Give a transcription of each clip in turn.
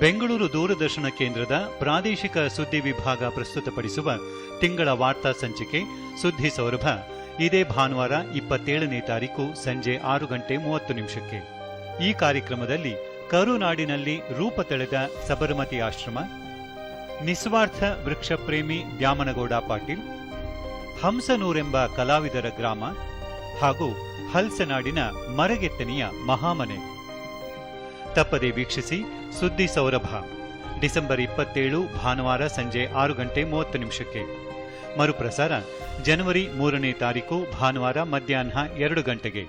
ಬೆಂಗಳೂರು ದೂರದರ್ಶನ ಕೇಂದ್ರದ ಪ್ರಾದೇಶಿಕ ಸುದ್ದಿ ವಿಭಾಗ ಪ್ರಸ್ತುತಪಡಿಸುವ ತಿಂಗಳ ವಾರ್ತಾ ಸಂಚಿಕೆ ಸುದ್ದಿ ಸೌರಭ ಇದೇ ಭಾನುವಾರ 27ನೇ ತಾರೀಕು ಸಂಜೆ 6:30 ಈ ಕಾರ್ಯಕ್ರಮದಲ್ಲಿ ಕರುನಾಡಿನಲ್ಲಿ ರೂಪ ತಳೆದ ಸಬರಮತಿ ಆಶ್ರಮ, ನಿಸ್ವಾರ್ಥ ವೃಕ್ಷಪ್ರೇಮಿ ದ್ಯಾಮನಗೌಡ ಪಾಟೀಲ್, ಹಂಸನೂರೆಂಬ ಕಲಾವಿದರ ಗ್ರಾಮ ಹಾಗೂ ಹಲ್ಸನಾಡಿನ ಮರಗೆತ್ತನೆಯ ಮಹಾಮನೆ. ತಪ್ಪದೆ ವೀಕ್ಷಿಸಿ ಸುದ್ದಿ ಸೌರಭ ಡಿಸೆಂಬರ್ 27 ಭಾನುವಾರ ಸಂಜೆ 6:30 ಮರುಪ್ರಸಾರ ಜನವರಿ 3ನೇ ತಾರೀಕು ಭಾನುವಾರ ಮಧ್ಯಾಹ್ನ 2 ಗಂಟೆಗೆ.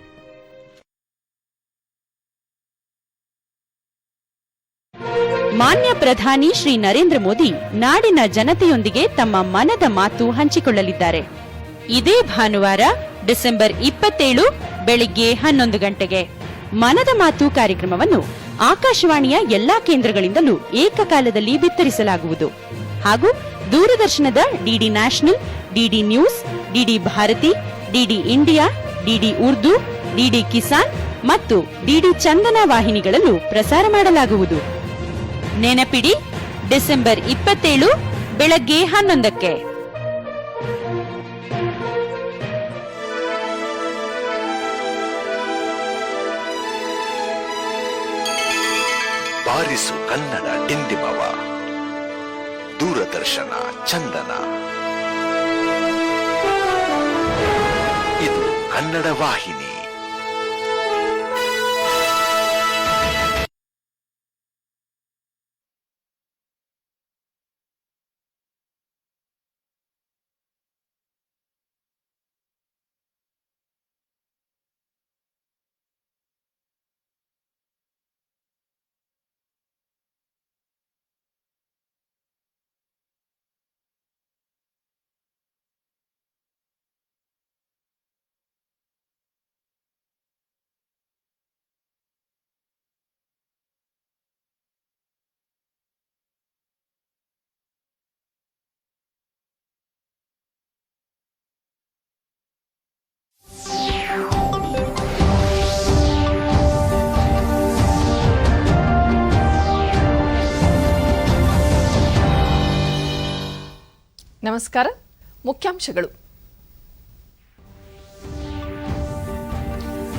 ಮಾನ್ಯ ಪ್ರಧಾನಿ ಶ್ರೀ ನರೇಂದ್ರ ಮೋದಿ ನಾಡಿನ ಜನತೆಯೊಂದಿಗೆ ತಮ್ಮ ಮನದ ಮಾತು ಹಂಚಿಕೊಳ್ಳಲಿದ್ದಾರೆ. ಇದೇ ಭಾನುವಾರ ಡಿಸೆಂಬರ್ 27 ಬೆಳಿಗ್ಗೆ 11 ಗಂಟೆಗೆ ಮನದ ಮಾತು ಕಾರ್ಯಕ್ರಮವನ್ನು ಆಕಾಶವಾಣಿಯ ಎಲ್ಲಾ ಕೇಂದ್ರಗಳಿಂದಲೂ ಏಕಕಾಲದಲ್ಲಿ ಬಿತ್ತರಿಸಲಾಗುವುದು ಹಾಗೂ ದೂರದರ್ಶನದ DD national, DD news, DD Bharati, DD India, DD Urdu, DD Kisan ಮತ್ತು ಡಿಡಿ ಚಂದನ ವಾಹಿನಿಗಳಲ್ಲೂ ಪ್ರಸಾರ ಮಾಡಲಾಗುವುದು. ನೆನಪಿಡಿ, ಡಿಸೆಂಬರ್ 27 ಬೆಳಗ್ಗೆ 11ಕ್ಕೆ. ಬಾರಿಸು ಕನ್ನಡ ಡಿಂಡಿಮವ, ದೂರದರ್ಶನ ಚಂದನ. ಇದು ಕನ್ನಡ ವಾಹಿನಿ. ನಮಸ್ಕಾರ. ಮುಖ್ಯಾಂಶಗಳು.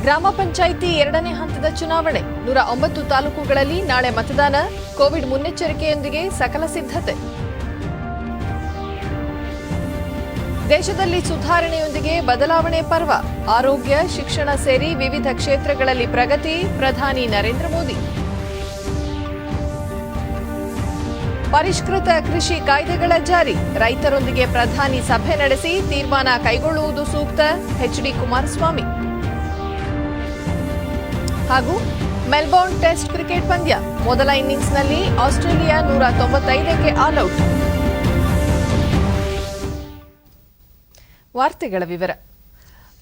ಗ್ರಾಮ ಪಂಚಾಯಿತಿ 2ನೇ ಹಂತದ ಚುನಾವಣೆ, 109 ತಾಲೂಕುಗಳಲ್ಲಿ ನಾಳೆ ಮತದಾನ. ಕೋವಿಡ್ ಮುನ್ನೆಚ್ಚರಿಕೆಯೊಂದಿಗೆ ಸಕಲ ಸಿದ್ಧತೆ. ದೇಶದಲ್ಲಿ ಸುಧಾರಣೆಯೊಂದಿಗೆ ಬದಲಾವಣೆ ಪರ್ವ, ಆರೋಗ್ಯ, ಶಿಕ್ಷಣ ಸೇರಿ ವಿವಿಧ ಕ್ಷೇತ್ರಗಳಲ್ಲಿ ಪ್ರಗತಿ. ಪ್ರಧಾನಿ ನರೇಂದ್ರ ಮೋದಿ. ಪರಿಷ್ಕೃತ ಕೃಷಿ ಕಾಯ್ದೆಗಳ ಜಾರಿ, ರೈತರೊಂದಿಗೆ ಪ್ರಧಾನಿ ಸಭೆ ನಡೆಸಿ ತೀರ್ಮಾನ ಕೈಗೊಳ್ಳುವುದು ಸೂಕ್ತ. ಎಚ್ಡಿ ಕುಮಾರಸ್ವಾಮಿ. ಹಾಗೂ ಮೆಲ್ಬೋರ್ನ್ ಟೆಸ್ಟ್ ಕ್ರಿಕೆಟ್ ಪಂದ್ಯ, ಮೊದಲ ಇನ್ನಿಂಗ್ಸ್ನಲ್ಲಿ ಆಸ್ಟ್ರೇಲಿಯಾ 195ಕ್ಕೆ ಆಲ್ಔಟ್. ವಾರ್ತೆಗಳ ವಿವರ.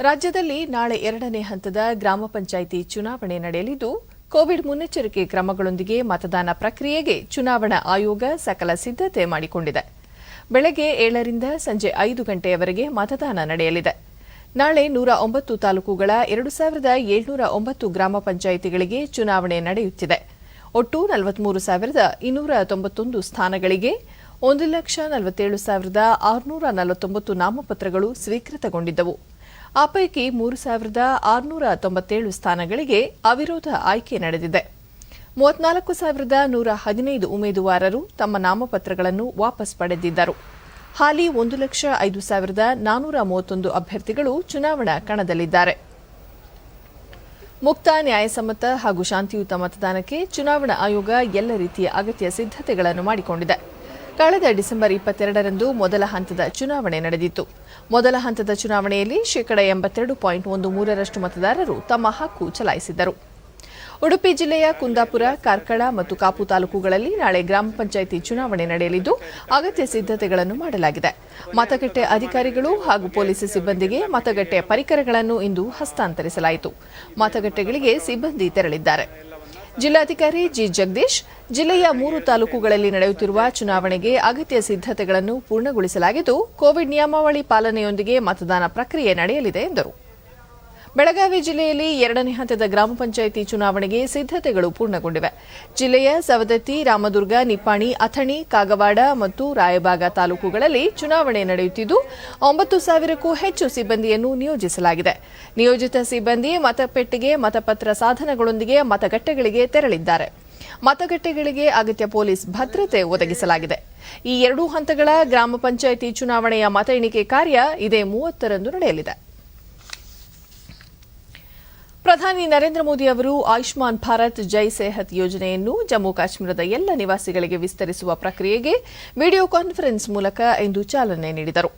ರಾಜ್ಯದಲ್ಲಿ ನಾಳೆ 2ನೇ ಹಂತದ ಗ್ರಾಮ ಪಂಚಾಯಿತಿ ಚುನಾವಣೆ ನಡೆಯಲಿದ್ದು, ಕೋವಿಡ್ ಮುನ್ನೆಚ್ಚರಿಕೆ ಕ್ರಮಗಳೊಂದಿಗೆ ಮತದಾನ ಪ್ರಕ್ರಿಯೆಗೆ ಚುನಾವಣಾ ಆಯೋಗ ಸಕಲ ಸಿದ್ಧತೆ ಮಾಡಿಕೊಂಡಿದೆ. ಬೆಳಗ್ಗೆ 7ರಿಂದ ಸಂಜೆ 5 ಗಂಟೆಯವರೆಗೆ ಮತದಾನ ನಡೆಯಲಿದೆ. ನಾಳೆ 109 ತಾಲೂಕುಗಳ 2709 ಗ್ರಾಮ ಪಂಚಾಯಿತಿಗಳಿಗೆ ಚುನಾವಣೆ ನಡೆಯುತ್ತಿದೆ. ಒಟ್ಟು 43,291 ಸ್ಥಾನಗಳಿಗೆ 1,47,649 ನಾಮಪತ್ರಗಳು ಸ್ವೀಕೃತಗೊಂಡಿದ್ದವು. ಆ ಪೈಕಿ 3,697 ಸ್ಥಾನಗಳಿಗೆ ಅವಿರೋಧ ಆಯ್ಕೆ ನಡೆದಿದೆ. 34,115 ಉಮೇದುವಾರರು ತಮ್ಮ ನಾಮಪತ್ರಗಳನ್ನು ವಾಪಸ್ ಪಡೆದಿದ್ದರು. ಹಾಲಿ 1,05,431 ಅಭ್ಯರ್ಥಿಗಳು ಚುನಾವಣಾ ಕಣದಲ್ಲಿದ್ದಾರೆ. ಮುಕ್ತ, ನ್ಯಾಯಸಮ್ಮತ ಹಾಗೂ ಶಾಂತಿಯುತ ಮತದಾನಕ್ಕೆ ಚುನಾವಣಾ ಆಯೋಗ ಎಲ್ಲ ರೀತಿಯ ಅಗತ್ಯ ಸಿದ್ಧತೆಗಳನ್ನು ಮಾಡಿಕೊಂಡಿದೆ. ಕಳೆದ ಡಿಸೆಂಬರ್ 22ರಂದು ಮೊದಲ ಹಂತದ ಚುನಾವಣೆ ನಡೆದಿತ್ತು. ಮೊದಲ ಹಂತದ ಚುನಾವಣೆಯಲ್ಲಿ 82.13% ಮತದಾರರು ತಮ್ಮ ಹಕ್ಕು ಚಲಾಯಿಸಿದ್ದರು. ಉಡುಪಿ ಜಿಲ್ಲೆಯ ಕುಂದಾಪುರ, ಕಾರ್ಕಳ ಮತ್ತು ಕಾಪು ತಾಲೂಕುಗಳಲ್ಲಿ ನಾಳೆ ಗ್ರಾಮ ಪಂಚಾಯಿತಿ ಚುನಾವಣೆ ನಡೆಯಲಿದ್ದು, ಅಗತ್ಯ ಸಿದ್ಧತೆಗಳನ್ನು ಮಾಡಲಾಗಿದೆ. ಮತಗಟ್ಟೆ ಅಧಿಕಾರಿಗಳು ಹಾಗೂ ಪೊಲೀಸ್ ಸಿಬ್ಬಂದಿಗೆ ಮತಗಟ್ಟೆ ಪರಿಕರಗಳನ್ನು ಇಂದು ಹಸ್ತಾಂತರಿಸಲಾಯಿತು. ಮತಗಟ್ಟೆಗಳಿಗೆ ಸಿಬ್ಬಂದಿ ತೆರಳಿದ್ದಾರೆ. ಜಿಲ್ಲಾಧಿಕಾರಿ ಜಿ ಜಗದೀಶ್ ಜಿಲ್ಲೆಯ 3 ತಾಲೂಕುಗಳಲ್ಲಿ ನಡೆಯುತ್ತಿರುವ ಚುನಾವಣೆಗೆ ಅಗತ್ಯ ಸಿದ್ಧತೆಗಳನ್ನು ಪೂರ್ಣಗೊಳಿಸಲಾಗಿದ್ದು, ಕೋವಿಡ್ ನಿಯಮಾವಳಿ ಪಾಲನೆಯೊಂದಿಗೆ ಮತದಾನ ಪ್ರಕ್ರಿಯೆ ನಡೆಯಲಿದೆ ಎಂದರು. ಬೆಳಗಾವಿ ಜಿಲ್ಲೆಯಲ್ಲಿ ಎರಡನೇ ಹಂತದ ಗ್ರಾಮ ಪಂಚಾಯಿತಿ ಚುನಾವಣೆಗೆ ಸಿದ್ಧತೆಗಳು ಪೂರ್ಣಗೊಂಡಿವೆ. ಜಿಲ್ಲೆಯ ಸವದತ್ತಿ, ರಾಮದುರ್ಗ, ನಿಪ್ಪಾಣಿ, ಅಥಣಿ, ಕಾಗವಾಡ ಮತ್ತು ರಾಯಬಾಗ ತಾಲೂಕುಗಳಲ್ಲಿ ಚುನಾವಣೆ ನಡೆಯುತ್ತಿದ್ದು 9,000ಕ್ಕೂ ಹೆಚ್ಚು ಸಿಬ್ಬಂದಿಯನ್ನು ನಿಯೋಜಿಸಲಾಗಿದೆ. ನಿಯೋಜಿತ ಸಿಬ್ಬಂದಿ ಮತಪೆಟ್ಟಿಗೆ, ಮತಪತ್ರ ಸಾಧನಗಳೊಂದಿಗೆ ಮತಗಟ್ಟೆಗಳಿಗೆ ತೆರಳಿದ್ದಾರೆ. ಮತಗಟ್ಟೆಗಳಿಗೆ ಅಗತ್ಯ ಪೊಲೀಸ್ ಭದ್ರತೆ ಒದಗಿಸಲಾಗಿದೆ. ಈ ಎರಡೂ ಹಂತಗಳ ಗ್ರಾಮ ಪಂಚಾಯಿತಿ ಚುನಾವಣೆಯ ಮತ ಎಣಿಕೆ ಕಾರ್ಯ ಇದೇ 30ರಂದು ನಡೆಯಲಿದೆ. ಪ್ರಧಾನಿ ನರೇಂದ್ರ ಮೋದಿ ಅವರು ಆಯುಷ್ಮಾನ್ ಭಾರತ್ ಜೈ ಸೆಹತ್ ಯೋಜನೆಯನ್ನು ಜಮ್ಮು ಕಾಶ್ಮೀರದ ಎಲ್ಲ ನಿವಾಸಿಗಳಿಗೆ ವಿಸ್ತರಿಸುವ ಪ್ರಕ್ರಿಯೆಗೆ ವಿಡಿಯೋ ಕಾನ್ಫರೆನ್ಸ್ ಮೂಲಕ ಇಂದು ಚಾಲನೆ ನೀಡಿದರು.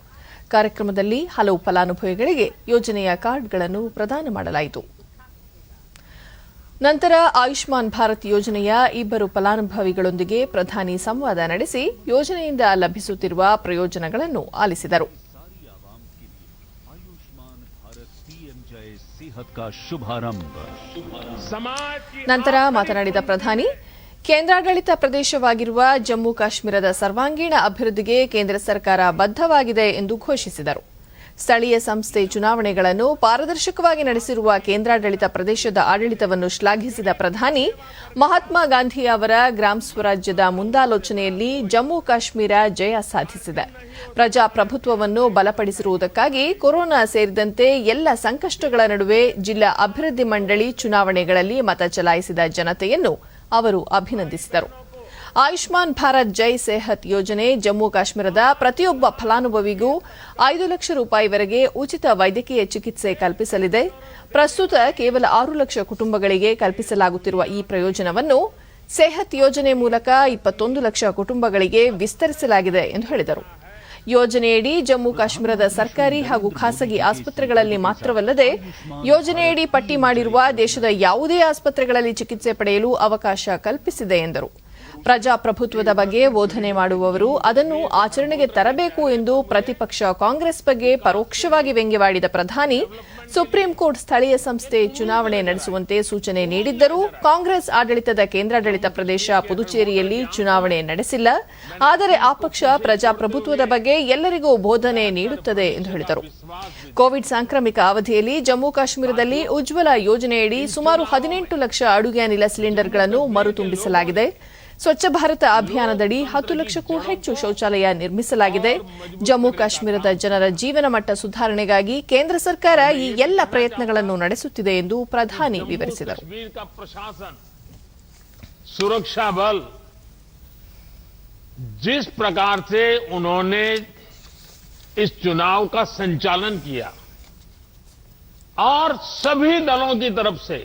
ಕಾರ್ಯಕ್ರಮದಲ್ಲಿ ಹಲವು ಫಲಾನುಭವಿಗಳಿಗೆ ಯೋಜನೆಯ ಕಾರ್ಡ್ಗಳನ್ನು ಪ್ರದಾನ ಮಾಡಲಾಯಿತು. ನಂತರ ಆಯುಷ್ಮಾನ್ ಭಾರತ್ ಯೋಜನೆಯ ಇಬ್ಬರು ಫಲಾನುಭವಿಗಳೊಂದಿಗೆ ಪ್ರಧಾನಿ ಸಂವಾದ ನಡೆಸಿ ಯೋಜನೆಯಿಂದ ಲಭಿಸುತ್ತಿರುವ ಪ್ರಯೋಜನಗಳನ್ನು ಆಲಿಸಿದರು. ನಂತರ ಮಾತನಾಡಿದ ಪ್ರಧಾನಿ, ಕೇಂದ್ರಾಡಳಿತ ಪ್ರದೇಶವಾಗಿರುವ ಜಮ್ಮು ಕಾಶ್ಮೀರದ ಸರ್ವಾಂಗೀಣ ಅಭಿವೃದ್ಧಿಗೆ ಕೇಂದ್ರ ಸರ್ಕಾರ ಬದ್ಧವಾಗಿದೆ ಎಂದು ಘೋಷಿಸಿದರು. ಸ್ಥಳೀಯ ಸಂಸ್ಥೆ ಚುನಾವಣೆಗಳನ್ನು ಪಾರದರ್ಶಕವಾಗಿ ನಡೆಸಿರುವ ಕೇಂದ್ರಾಡಳಿತ ಪ್ರದೇಶದ ಆಡಳಿತವನ್ನು ಶ್ಲಾಘಿಸಿದ ಪ್ರಧಾನಿ, ಮಹಾತ್ಮ ಗಾಂಧಿ ಅವರ ಗ್ರಾಮ ಸ್ವರಾಜ್ಯದ ಮುಂದಾಲೋಚನೆಯಲ್ಲಿ ಜಮ್ಮು ಕಾಶ್ಮೀರ ಜಯ ಸಾಧಿಸಿದೆ. ಪ್ರಜಾಪ್ರಭುತ್ವವನ್ನು ಬಲಪಡಿಸಿರುವುದಕ್ಕಾಗಿ ಕೊರೋನಾ ಸೇರಿದಂತೆ ಎಲ್ಲ ಸಂಕಷ್ಟಗಳ ನಡುವೆ ಜಿಲ್ಲಾ ಅಭಿವೃದ್ಧಿ ಮಂಡಳಿ ಚುನಾವಣೆಗಳಲ್ಲಿ ಮತ ಚಲಾಯಿಸಿದ ಜನತೆಯನ್ನು ಅವರು ಅಭಿನಂದಿಸಿದರು. ಆಯುಷ್ಮಾನ್ ಭಾರತ್ ಜೈ ಸೆಹತ್ ಯೋಜನೆ ಜಮ್ಮು ಕಾಶ್ಮೀರದ ಪ್ರತಿಯೊಬ್ಬ ಫಲಾನುಭವಿಗೂ 5 ಲಕ್ಷ ರೂಪಾಯಿವರೆಗೆ ಉಚಿತ ವೈದ್ಯಕೀಯ ಚಿಕಿತ್ಸೆ ಕಲ್ಪಿಸಲಿದೆ. ಪ್ರಸ್ತುತ ಕೇವಲ 6 ಲಕ್ಷ ಕುಟುಂಬಗಳಿಗೆ ಕಲ್ಪಿಸಲಾಗುತ್ತಿರುವ ಈ ಪ್ರಯೋಜನವನ್ನು ಸೆಹತ್ ಯೋಜನೆ ಮೂಲಕ 21 ಲಕ್ಷ ಕುಟುಂಬಗಳಿಗೆ ವಿಸ್ತರಿಸಲಾಗಿದೆ ಎಂದು ಹೇಳಿದರು. ಯೋಜನೆಯಡಿ ಜಮ್ಮು ಕಾಶ್ಮೀರದ ಸರ್ಕಾರಿ ಹಾಗೂ ಖಾಸಗಿ ಆಸ್ಪತ್ರೆಗಳಲ್ಲಿ ಮಾತ್ರವಲ್ಲದೆ ಯೋಜನೆಯಡಿ ಪಟ್ಟಿ ಮಾಡಿರುವ ದೇಶದ ಯಾವುದೇ ಆಸ್ಪತ್ರೆಗಳಲ್ಲಿ ಚಿಕಿತ್ಸೆ ಪಡೆಯಲು ಅವಕಾಶ ಕಲ್ಪಿಸಿದೆ ಎಂದರು. ಪ್ರಜಾಪ್ರಭುತ್ವದ ಬಗ್ಗೆ ಬೋಧನೆ ಮಾಡುವವರು ಅದನ್ನು ಆಚರಣೆಗೆ ತರಬೇಕು ಎಂದು ಪ್ರತಿಪಕ್ಷ ಕಾಂಗ್ರೆಸ್ ಬಗ್ಗೆ ಪರೋಕ್ಷವಾಗಿ ವ್ಯಂಗ್ಯವಾಡಿದ ಪ್ರಧಾನಿ, ಸುಪ್ರೀಂ ಕೋರ್ಟ್ ಸ್ಥಳೀಯ ಸಂಸ್ಥೆ ಚುನಾವಣೆ ನಡೆಸುವಂತೆ ಸೂಚನೆ ನೀಡಿದ್ದರೂ ಕಾಂಗ್ರೆಸ್ ಆಡಳಿತದ ಕೇಂದ್ರಾಡಳಿತ ಪ್ರದೇಶ ಪುದುಚೇರಿಯಲ್ಲಿ ಚುನಾವಣೆ ನಡೆಸಿಲ್ಲ. ಆದರೆ ಆ ಪಕ್ಷ ಪ್ರಜಾಪ್ರಭುತ್ವದ ಬಗ್ಗೆ ಎಲ್ಲರಿಗೂ ಬೋಧನೆ ನೀಡುತ್ತದೆ ಎಂದು ಹೇಳಿದರು. ಕೋವಿಡ್ ಸಾಂಕ್ರಾಮಿಕ ಅವಧಿಯಲ್ಲಿ ಜಮ್ಮು ಕಾಶ್ಮೀರದಲ್ಲಿ ಉಜ್ವಲ ಯೋಜನೆಯಡಿ ಸುಮಾರು 18 ಲಕ್ಷ ಅಡುಗೆ ಅನಿಲ ಸಿಲಿಂಡರ್ಗಳನ್ನು ಮರುತುಂಬಿಸಲಾಗಿದೆ. ಸ್ವಚ್ಛ ಭಾರತ ಅಭಿಯಾನದಡಿ 10 ಲಕ್ಷಕ್ಕೂ ಹೆಚ್ಚು ಶೌಚಾಲಯ ನಿರ್ಮಿಸಲಾಗಿದೆ. ಜಮ್ಮು ಕಾಶ್ಮೀರದ ಜನರ ಜೀವನ ಮಟ್ಟ ಸುಧಾರಣೆಗಾಗಿ ಕೇಂದ್ರ ಸರ್ಕಾರ ಈ ಎಲ್ಲ ಪ್ರಯತ್ನಗಳನ್ನು ನಡೆಸುತ್ತಿದೆ ಎಂದು ಪ್ರಧಾನಿ ವಿವರಿಸಿದರು. सुरक्षा बल जिस प्रकार से उन्होंने इस चुनाव का संचालन किया और सभी दलों की तरफ से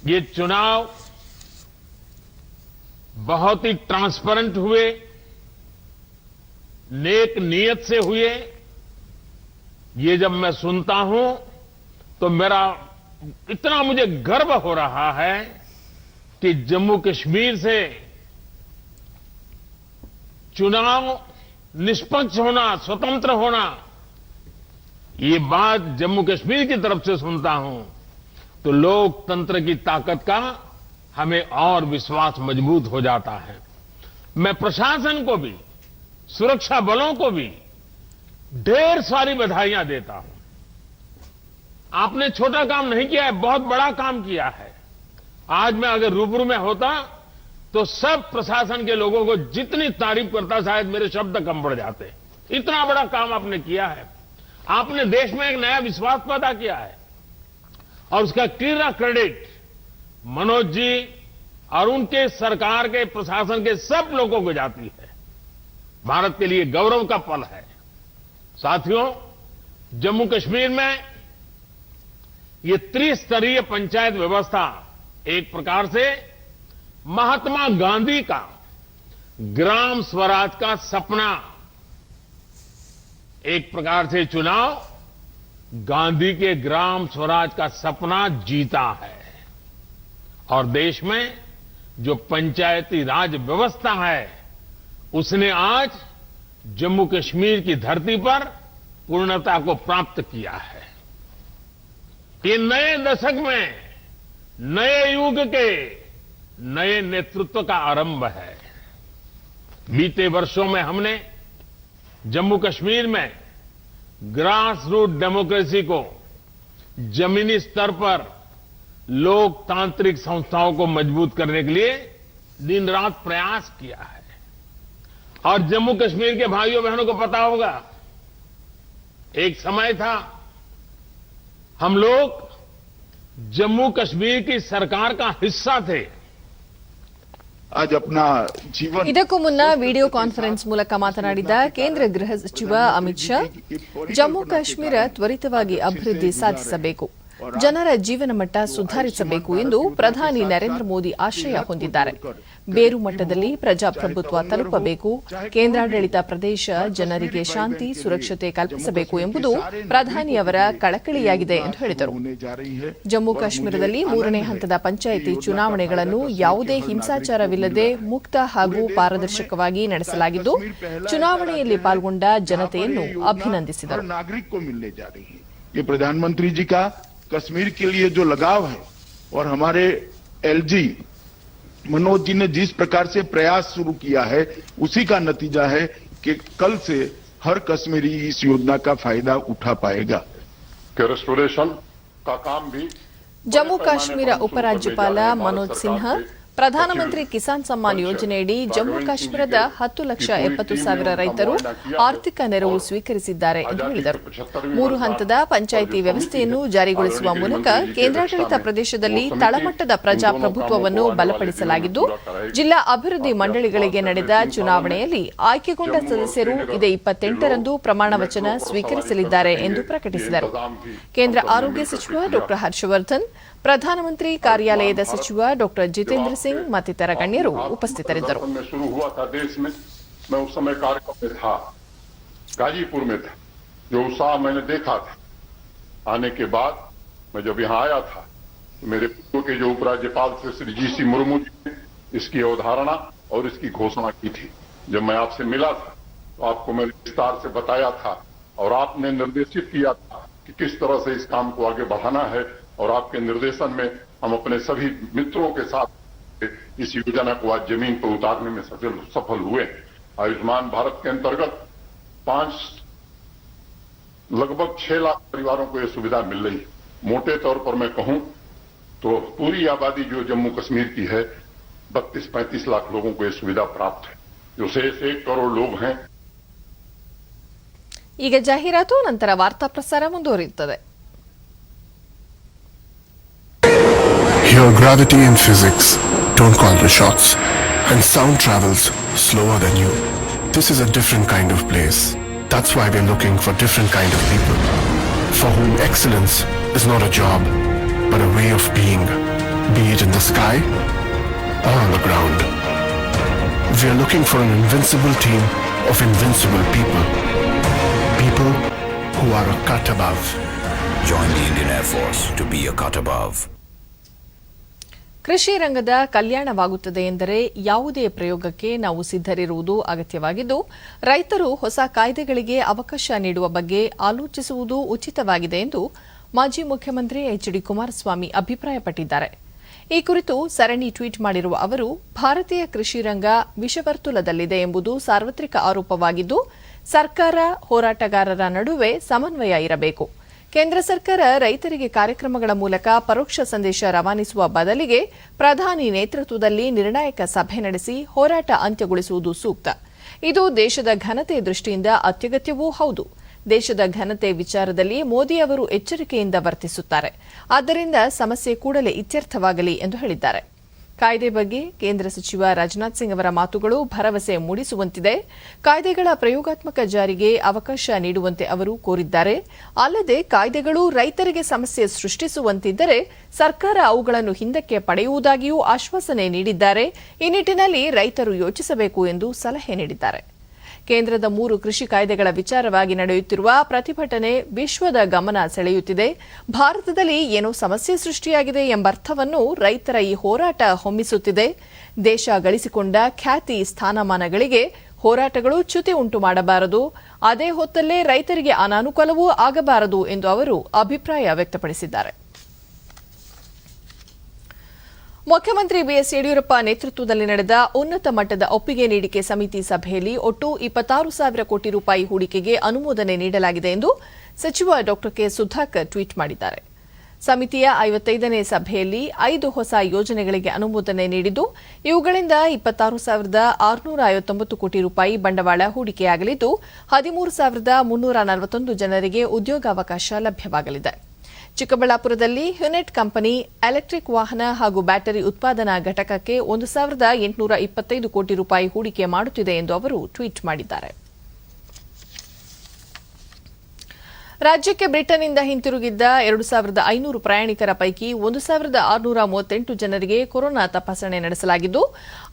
ये चुनाव बहुत ही ट्रांसपेरेंट हुए, नेक नीयत से हुए, ये जब मैं सुनता हूं तो मेरा इतना मुझे गर्व हो रहा है कि जम्मू कश्मीर से चुनाव निष्पक्ष होना, स्वतंत्र होना, ये बात जम्मू कश्मीर की तरफ से सुनता हूं तो लोकतंत्र की ताकत का हमें और विश्वास मजबूत हो जाता है। मैं प्रशासन को भी, सुरक्षा बलों को भी ढेर सारी बधाइयां देता हूं। आपने छोटा काम नहीं किया है, बहुत बड़ा काम किया है। आज मैं अगर रूबरू में होता तो सब प्रशासन के लोगों को जितनी तारीफ करता शायद मेरे शब्द कम पड़ जाते। इतना बड़ा काम आपने किया है। आपने देश में एक नया विश्वास पैदा किया है और उसका क्लीयर क्रेडिट मनोज जी और उनके सरकार के प्रशासन के सब लोगों को जाती है। भारत के लिए गौरव का पल है। साथियों, जम्मू कश्मीर में ये त्रिस्तरीय पंचायत व्यवस्था एक प्रकार से महात्मा गांधी का ग्राम स्वराज का सपना, एक प्रकार से चुनाव गांधी के ग्राम स्वराज का सपना जीता है और देश में जो पंचायती राज व्यवस्था है उसने आज जम्मू कश्मीर की धरती पर पूर्णता को प्राप्त किया है। ये नए दशक में नए युग के नए नेतृत्व का आरंभ है। बीते वर्षों में हमने जम्मू कश्मीर में ग्रास रूट डेमोक्रेसी को जमीनी स्तर पर लोकतांत्रिक संस्थाओं को मजबूत करने के लिए दिन रात प्रयास किया है। और जम्मू कश्मीर के भाइयों बहनों को पता होगा, एक समय था हम लोग जम्मू कश्मीर की सरकार का हिस्सा थे। आज अपना जीवन ಇದಕ್ಕೂ ಮುನ್ನ ವಿಡಿಯೋ ಕಾನ್ಫರೆನ್ಸ್ ಮೂಲಕ ಮಾತನಾಡಿದ ಕೇಂದ್ರ ಗೃಹ ಸಚಿವ ಅಮಿತ್ ಶಾ, ಜಮ್ಮು ಕಾಶ್ಮೀರ ತ್ವರಿತವಾಗಿ ಅಭಿವೃದ್ಧಿ ಸಾಧಿಸಬೇಕು, ಜನರ ಜೀವನ ಮಟ್ಟ ಸುಧಾರಿಸಬೇಕು ಎಂದು ಪ್ರಧಾನಿ ನರೇಂದ್ರ ಮೋದಿ ಆಶಯ ಹೊಂದಿದ್ದಾರೆ. ಬೇರು ಮಟ್ಟದಲ್ಲಿ ಪ್ರಜಾಪ್ರಭುತ್ವ ತಲುಪಬೇಕು, ಕೇಂದ್ರಾಡಳಿತ ಪ್ರದೇಶ ಜನರಿಗೆ ಶಾಂತಿ ಸುರಕ್ಷತೆ ಕಲ್ಪಿಸಬೇಕು ಎಂಬುದು ಪ್ರಧಾನಿಯವರ ಕಳಕಳಿಯಾಗಿದೆ ಎಂದು ಹೇಳಿದರು. ಜಮ್ಮು ಕಾಶ್ಮೀರದಲ್ಲಿ 3ನೇ ಹಂತದ ಪಂಚಾಯಿತಿ ಚುನಾವಣೆಗಳನ್ನು ಯಾವುದೇ ಹಿಂಸಾಚಾರವಿಲ್ಲದೆ ಮುಕ್ತ ಹಾಗೂ ಪಾರದರ್ಶಕವಾಗಿ ನಡೆಸಲಾಗಿದ್ದು, ಚುನಾವಣೆಯಲ್ಲಿ ಪಾಲ್ಗೊಂಡ ಜನತೆಯನ್ನು ಅಭಿನಂದಿಸಿದರು. प्रधानमंत्री जी का कश्मीर के लिए जो लगाव है और हमारे एलजी मनोज जी ने जिस प्रकार से प्रयास शुरू किया है, उसी का नतीजा है कि कल से हर कश्मीरी इस योजना का फायदा उठा पाएगा। रेस्टोरेशन का काम भी ಜಮ್ಮು ಕಾಶ್ಮೀರ ಉಪರಾಜ್ಯಪಾಲ ಮನೋಜ್ ಸಿನ್ಹಾ ಪ್ರಧಾನಮಂತ್ರಿ ಕಿಸಾನ್ ಸಮ್ಮಾನ್ ಯೋಜನೆಯಡಿ ಜಮ್ಮು ಕಾಶ್ಮೀರದ 10,70,000 ರೈತರು ಆರ್ಥಿಕ ನೆರವು ಸ್ವೀಕರಿಸಿದ್ದಾರೆ ಎಂದು ಹೇಳಿದರು. 3 ಹಂತದ ಪಂಚಾಯಿತಿ ವ್ಯವಸ್ಥೆಯನ್ನು ಜಾರಿಗೊಳಿಸುವ ಮೂಲಕ ಕೇಂದ್ರಾಡಳಿತ ಪ್ರದೇಶದಲ್ಲಿ ತಳಮಟ್ಟದ ಪ್ರಜಾಪ್ರಭುತ್ವವನ್ನು ಬಲಪಡಿಸಲಾಗಿದ್ದು, ಜಿಲ್ಲಾ ಅಭಿವೃದ್ಧಿ ಮಂಡಳಿಗಳಿಗೆ ನಡೆದ ಚುನಾವಣೆಯಲ್ಲಿ ಆಯ್ಕೆಗೊಂಡ ಸದಸ್ಯರು ಇದೇ 28ರಂದು ಪ್ರಮಾಣ ವಚನ ಸ್ವೀಕರಿಸಲಿದ್ದಾರೆ ಎಂದು ಪ್ರಕಟಿಸಿದರು. ಕೇಂದ್ರ ಆರೋಗ್ಯ ಸಚಿವ ಡಾ ಹರ್ಷವರ್ಧನ್, ಪ್ರಧಾನಮಂತ್ರಿ ಕಾರ್ಯಾಲಯದ ಸಚಿವ ಡಾ ಜಿತೇಂದ್ರ सिंह मತ್ತಿತರ ಗಣ್ಯರು ಉಪಸ್ಥಿತರಿದ್ದರು. शुरू हुआ था देश में, मैं उस समय कार्यक्रम में था, गाजीपुर में था। जो उत्साह मैंने देखा था, आने के बाद मैं जब यहाँ आया था तो मेरे पूर्व के जो उपराज्यपाल थे श्री जी.सी. मुर्मू जी ने इसकी अवधारणा और इसकी घोषणा की थी। जब मैं आपसे मिला था तो आपको मैंने विस्तार से बताया था और आपने निर्देशित किया था कि किस तरह से इस काम को आगे बढ़ाना है, और आपके निर्देशन में हम अपने सभी मित्रों के साथ इस योजना को आज जमीन पर उतारने में सफल हुए। आयुष्मान भारत के अंतर्गत लगभग 6 लाख परिवारों को यह सुविधा मिल रही है। मोटे तौर पर मैं कहूं तो पूरी आबादी जो जम्मू कश्मीर की है 32-35 लाख लोगों को यह सुविधा प्राप्त है, जो शेष 1 करोड़ लोग हैं। ಈಗ ಜಾಹೀರಾತು, ನಂತರ ವಾರ್ತಾ ಪ್ರಸಾರ ಮುಂದುವರಿಯುತ್ತದೆ. Here gravity and physics don't call the shots, and sound travels slower than you. This is a different kind of place. That's why we're looking for different kind of people, for whom excellence is not a job, but a way of being, be it in the sky or on the ground. We're looking for an invincible team of invincible people, people who are a cut above. Join the Indian Air Force to be a cut above. ಕೃಷಿ ರಂಗದ ಕಲ್ಯಾಣವಾಗುತ್ತದೆ ಎಂದರೆ ಯಾವುದೇ ಪ್ರಯೋಗಕ್ಕೆ ನಾವು ಸಿದ್ಧರಿರುವುದು ಅಗತ್ಯವಾಗಿದ್ದು, ರೈತರು ಹೊಸ ಕಾಯ್ದೆಗಳಿಗೆ ಅವಕಾಶ ನೀಡುವ ಬಗ್ಗೆ ಆಲೋಚಿಸುವುದು ಉಚಿತವಾಗಿದೆ ಎಂದು ಮಾಜಿ ಮುಖ್ಯಮಂತ್ರಿ ಎಚ್.ಡಿ. ಕುಮಾರಸ್ವಾಮಿ ಅಭಿಪ್ರಾಯಪಟ್ಟಿದ್ದಾರೆ. ಈ ಕುರಿತು ಸರಣಿ ಟ್ವೀಟ್ ಮಾಡಿರುವ ಅವರು, ಭಾರತೀಯ ಕೃಷಿ ರಂಗ ವಿಷವರ್ತುಲದಲ್ಲಿದೆ ಎಂಬುದು ಸಾರ್ವತ್ರಿಕ ಆರೋಪವಾಗಿದ್ದು, ಸರ್ಕಾರ ಹೋರಾಟಗಾರರ ನಡುವೆ ಸಮನ್ವಯ ಇರಬೇಕು. ಕೇಂದ್ರ ಸರ್ಕಾರ ರೈತರಿಗೆ ಕಾರ್ಯಕ್ರಮಗಳ ಮೂಲಕ ಪರೋಕ್ಷ ಸಂದೇಶ ರವಾನಿಸುವ ಬದಲಿಗೆ ಪ್ರಧಾನಿ ನೇತೃತ್ವದಲ್ಲಿ ನಿರ್ಣಾಯಕ ಸಭೆ ನಡೆಸಿ ಹೋರಾಟ ಅಂತ್ಯಗೊಳಿಸುವುದು ಸೂಕ್ತ. ಇದು ದೇಶದ ಘನತೆ ದೃಷ್ಟಿಯಿಂದ ಅತ್ಯಗತ್ಯವೂ ಹೌದು. ದೇಶದ ಘನತೆ ವಿಚಾರದಲ್ಲಿ ಮೋದಿ ಅವರು ಎಚ್ಚರಿಕೆಯಿಂದ ವರ್ತಿಸುತ್ತಾರೆ. ಆದ್ದರಿಂದ ಸಮಸ್ಯೆ ಕೂಡಲೇ ಇತ್ಯರ್ಥವಾಗಲಿ ಎಂದು ಹೇಳಿದ್ದಾರೆ. ಕಾಯ್ದೆ ಬಗ್ಗೆ ಕೇಂದ್ರ ಸಚಿವ ರಾಜನಾಥ್ ಸಿಂಗ್ ಅವರ ಮಾತುಗಳು ಭರವಸೆ ಮೂಡಿಸುವಂತಿದೆ. ಕಾಯ್ದೆಗಳ ಪ್ರಯೋಗಾತ್ಮಕ ಜಾರಿಗೆ ಅವಕಾಶ ನೀಡುವಂತೆ ಅವರು ಕೋರಿದ್ದಾರೆ. ಅಲ್ಲದೆ ಕಾಯ್ದೆಗಳು ರೈತರಿಗೆ ಸಮಸ್ಯೆ ಸೃಷ್ಟಿಸುವಂತಿದ್ದರೆ ಸರ್ಕಾರ ಅವುಗಳನ್ನು ಹಿಂದಕ್ಕೆ ಪಡೆಯುವುದಾಗಿಯೂ ಆಶ್ವಾಸನೆ ನೀಡಿದ್ದಾರೆ. ಈ ನಿಟ್ಟಿನಲ್ಲಿ ರೈತರು ಯೋಚಿಸಬೇಕು ಎಂದು ಸಲಹೆ ನೀಡಿದ್ದಾರೆ. ಕೇಂದ್ರದ 3 ಕೃಷಿ ಕಾಯ್ದೆಗಳ ವಿಚಾರವಾಗಿ ನಡೆಯುತ್ತಿರುವ ಪ್ರತಿಭಟನೆ ವಿಶ್ವದ ಗಮನ ಸೆಳೆಯುತ್ತಿದೆ. ಭಾರತದಲ್ಲಿ ಏನೋ ಸಮಸ್ಯೆ ಸೃಷ್ಟಿಯಾಗಿದೆ ಎಂಬರ್ಥವನ್ನು ರೈತರ ಈ ಹೋರಾಟ ಹೊಮ್ಮಿಸುತ್ತಿದೆ. ದೇಶ ಗಳಿಸಿಕೊಂಡ ಖ್ಯಾತಿ ಸ್ಥಾನಮಾನಗಳಿಗೆ ಹೋರಾಟಗಳು ಚ್ಯುತಿ ಉಂಟು ಮಾಡಬಾರದು, ಅದೇ ಹೊತ್ತಲ್ಲೇ ರೈತರಿಗೆ ಅನಾನುಕೂಲವೂ ಆಗಬಾರದು ಎಂದು ಅವರು ಅಭಿಪ್ರಾಯ ವ್ಯಕ್ತಪಡಿಸಿದ್ದಾರೆ. ಮುಖ್ಯಮಂತ್ರಿ ಬಿಎಸ್ ಯಡಿಯೂರಪ್ಪ ನೇತೃತ್ವದಲ್ಲಿ ನಡೆದ ಉನ್ನತ ಮಟ್ಟದ ಒಪ್ಪಿಗೆ ನೀಡಿಕೆ ಸಮಿತಿ ಸಭೆಯಲ್ಲಿ ಒಟ್ಟು 26,000 ಕೋಟಿ ರೂಪಾಯಿ ಹೂಡಿಕೆಗೆ ಅನುಮೋದನೆ ನೀಡಲಾಗಿದೆ ಎಂದು ಸಚಿವ ಡಾ ಕೆ ಸುಧಾಕರ್ ಟ್ವೀಟ್ ಮಾಡಿದ್ದಾರೆ. ಸಮಿತಿಯ 55ನೇ ಸಭೆಯಲ್ಲಿ 5 ಹೊಸ ಯೋಜನೆಗಳಿಗೆ ಅನುಮೋದನೆ ನೀಡಿದ್ದು ಇವುಗಳಿಂದ 26,659 ಕೋಟಿ ರೂಪಾಯಿ ಬಂಡವಾಳ ಹೂಡಿಕೆಯಾಗಲಿದ್ದು 13,341 ಜನರಿಗೆ ಉದ್ಯೋಗಾವಕಾಶ ಲಭ್ಯವಾಗಲಿದೆ. ಚಿಕ್ಕಬಳ್ಳಾಪುರದಲ್ಲಿ ಹ್ಯುನೆಟ್ ಕಂಪನಿ ಎಲೆಕ್ಟ್ರಿಕ್ ವಾಹನ ಹಾಗೂ ಬ್ಯಾಟರಿ ಉತ್ಪಾದನಾ ಘಟಕಕ್ಕೆ 1,825 ಕೋಟಿ ರೂಪಾಯಿ ಹೂಡಿಕೆ ಮಾಡುತ್ತಿದೆ ಎಂದು ಅವರು ಟ್ವೀಟ್ ಮಾಡಿದ್ದಾರೆ. ರಾಜ್ಯಕ್ಕೆ ಬ್ರಿಟನ್ನಿಂದ ಹಿಂತಿರುಗಿದ್ದ 2,500 ಪ್ರಯಾಣಿಕರ ಪೈಕಿ 1,638 ಜನರಿಗೆ ಕೊರೋನಾ ತಪಾಸಣೆ ನಡೆಸಲಾಗಿದ್ದು